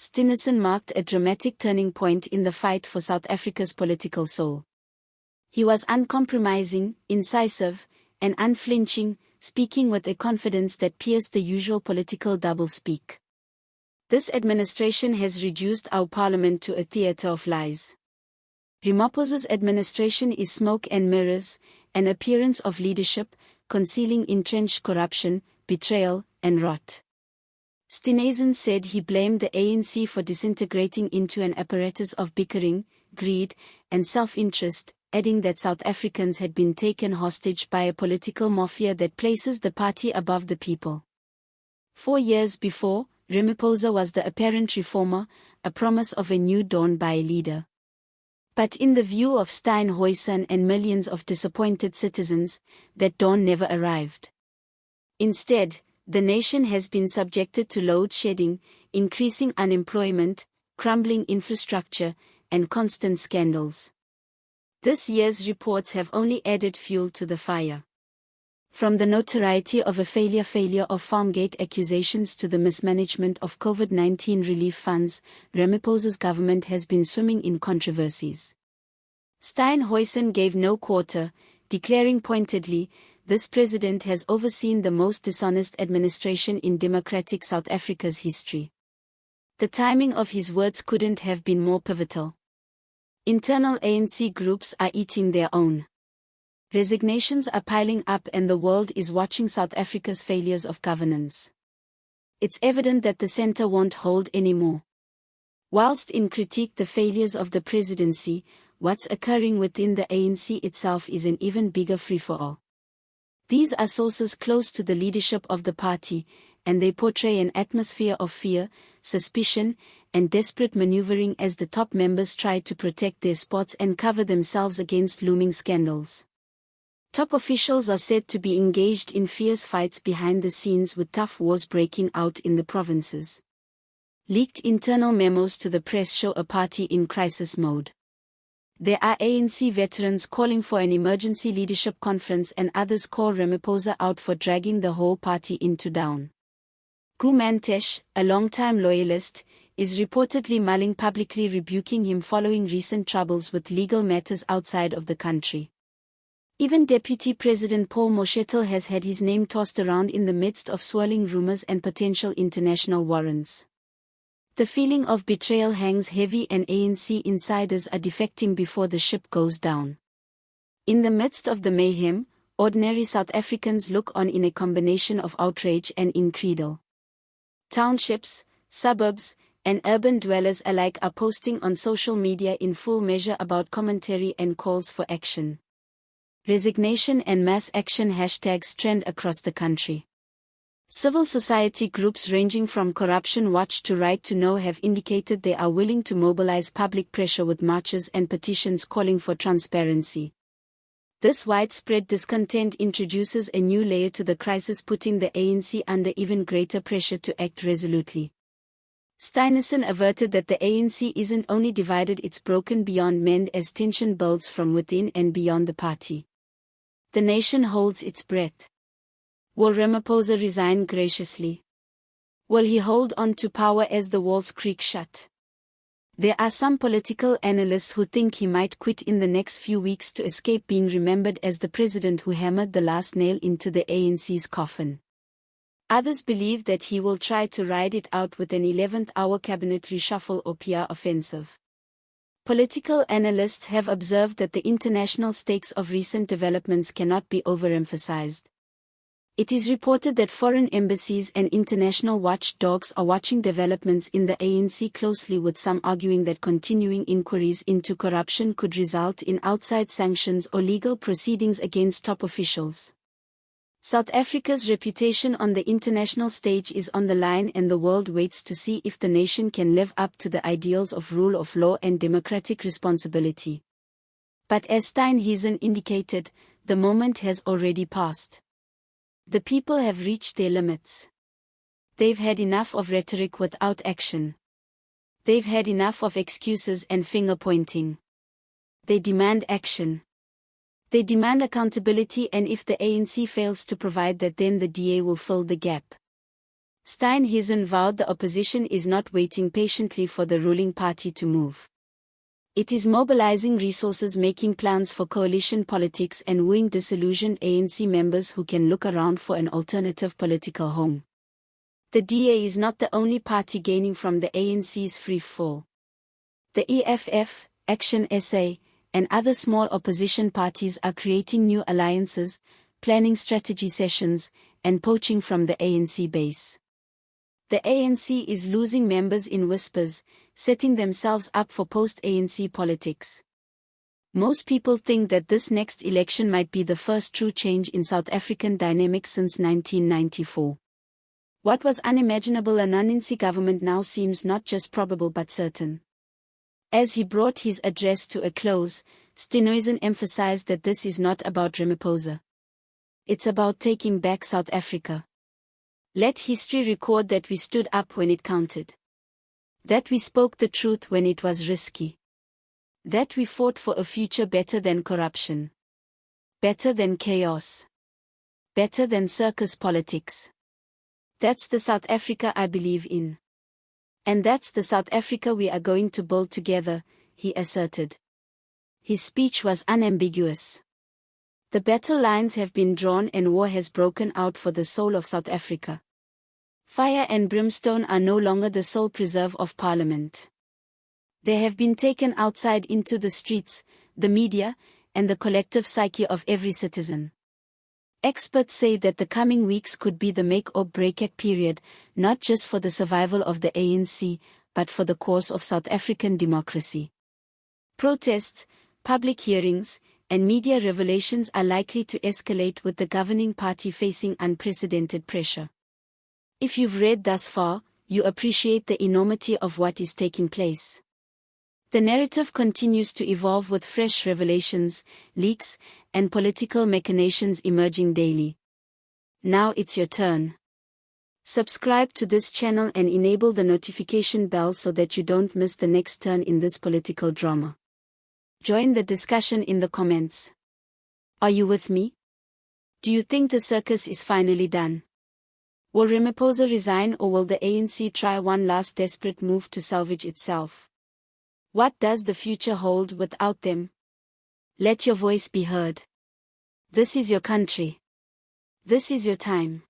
Steenhuisen marked a dramatic turning point in the fight for South Africa's political soul. He was uncompromising, incisive, and unflinching, speaking with a confidence that pierced the usual political doublespeak. This administration has reduced our parliament to a theatre of lies. Ramaphosa's administration is smoke and mirrors, an appearance of leadership, concealing entrenched corruption, betrayal, and rot. Steenhuisen said he blamed the ANC for disintegrating into an apparatus of bickering, greed, and self-interest, adding that South Africans had been taken hostage by a political mafia that places the party above the people. 4 years before, Ramaphosa was the apparent reformer, a promise of a new dawn by a leader. But in the view of Steenhuisen and millions of disappointed citizens, that dawn never arrived. Instead, the nation has been subjected to load shedding, increasing unemployment, crumbling infrastructure, and constant scandals. This year's reports have only added fuel to the fire. From the notoriety of a failure of Farmgate accusations to the mismanagement of COVID-19 relief funds, Ramaphosa's government has been swimming in controversies. Steenhuisen gave no quarter, declaring pointedly, "This president has overseen the most dishonest administration in democratic South Africa's history." The timing of his words couldn't have been more pivotal. Internal ANC groups are eating their own. Resignations are piling up and the world is watching South Africa's failures of governance. It's evident that the centre won't hold anymore. Whilst in critique the failures of the presidency, what's occurring within the ANC itself is an even bigger free-for-all. These are sources close to the leadership of the party, and they portray an atmosphere of fear, suspicion, and desperate maneuvering as the top members try to protect their spots and cover themselves against looming scandals. Top officials are said to be engaged in fierce fights behind the scenes with tough wars breaking out in the provinces. Leaked internal memos to the press show a party in crisis mode. There are ANC veterans calling for an emergency leadership conference and others call Ramaphosa out for dragging the whole party into down. Gumantesh, a longtime loyalist, is reportedly mulling publicly rebuking him following recent troubles with legal matters outside of the country. Even Deputy President Paul Moshetel has had his name tossed around in the midst of swirling rumors and potential international warrants. The feeling of betrayal hangs heavy and ANC insiders are defecting before the ship goes down. In the midst of the mayhem, ordinary South Africans look on in a combination of outrage and incredulity. Townships, suburbs, and urban dwellers alike are posting on social media in full measure about commentary and calls for action. Resignation and mass action hashtags trend across the country. Civil society groups ranging from Corruption Watch to Right to Know have indicated they are willing to mobilize public pressure with marches and petitions calling for transparency. This widespread discontent introduces a new layer to the crisis, putting the ANC under even greater pressure to act resolutely. Steenhuisen averted that the ANC isn't only divided, it's broken beyond mend as tension builds from within and beyond the party. The nation holds its breath. Will Ramaphosa resign graciously? Will he hold on to power as the walls creak shut? There are some political analysts who think he might quit in the next few weeks to escape being remembered as the president who hammered the last nail into the ANC's coffin. Others believe that he will try to ride it out with an 11th-hour cabinet reshuffle or PR offensive. Political analysts have observed that the international stakes of recent developments cannot be overemphasized. It is reported that foreign embassies and international watchdogs are watching developments in the ANC closely, with some arguing that continuing inquiries into corruption could result in outside sanctions or legal proceedings against top officials. South Africa's reputation on the international stage is on the line, and the world waits to see if the nation can live up to the ideals of rule of law and democratic responsibility. But as Steenhuisen indicated, the moment has already passed. The people have reached their limits. They've had enough of rhetoric without action. They've had enough of excuses and finger-pointing. They demand action. They demand accountability, and if the ANC fails to provide that, then the DA will fill the gap. Steenhuisen vowed the opposition is not waiting patiently for the ruling party to move. It is mobilizing resources, making plans for coalition politics, and wooing disillusioned ANC members who can look around for an alternative political home. The DA is not the only party gaining from the ANC's free fall. The EFF, Action SA, and other small opposition parties are creating new alliances, planning strategy sessions, and poaching from the ANC base. The ANC is losing members in whispers, setting themselves up for post-ANC politics. Most people think that this next election might be the first true change in South African dynamics since 1994. What was unimaginable, an ANC government, now seems not just probable but certain. As he brought his address to a close, Steenhuisen emphasized that this is not about Ramaphosa. It's about taking back South Africa. Let history record that we stood up when it counted. That we spoke the truth when it was risky. That we fought for a future better than corruption. Better than chaos. Better than circus politics. That's the South Africa I believe in. And that's the South Africa we are going to build together, he asserted. His speech was unambiguous. The battle lines have been drawn and war has broken out for the soul of South Africa. Fire and brimstone are no longer the sole preserve of Parliament. They have been taken outside into the streets, the media, and the collective psyche of every citizen. Experts say that the coming weeks could be the make or break period, not just for the survival of the ANC, but for the course of South African democracy. Protests, public hearings, and media revelations are likely to escalate, with the governing party facing unprecedented pressure. If you've read thus far, you appreciate the enormity of what is taking place. The narrative continues to evolve, with fresh revelations, leaks, and political machinations emerging daily. Now it's your turn. Subscribe to this channel and enable the notification bell so that you don't miss the next turn in this political drama. Join the discussion in the comments. Are you with me? Do you think the circus is finally done? Will Ramaphosa resign, or will the ANC try one last desperate move to salvage itself? What does the future hold without them? Let your voice be heard. This is your country. This is your time.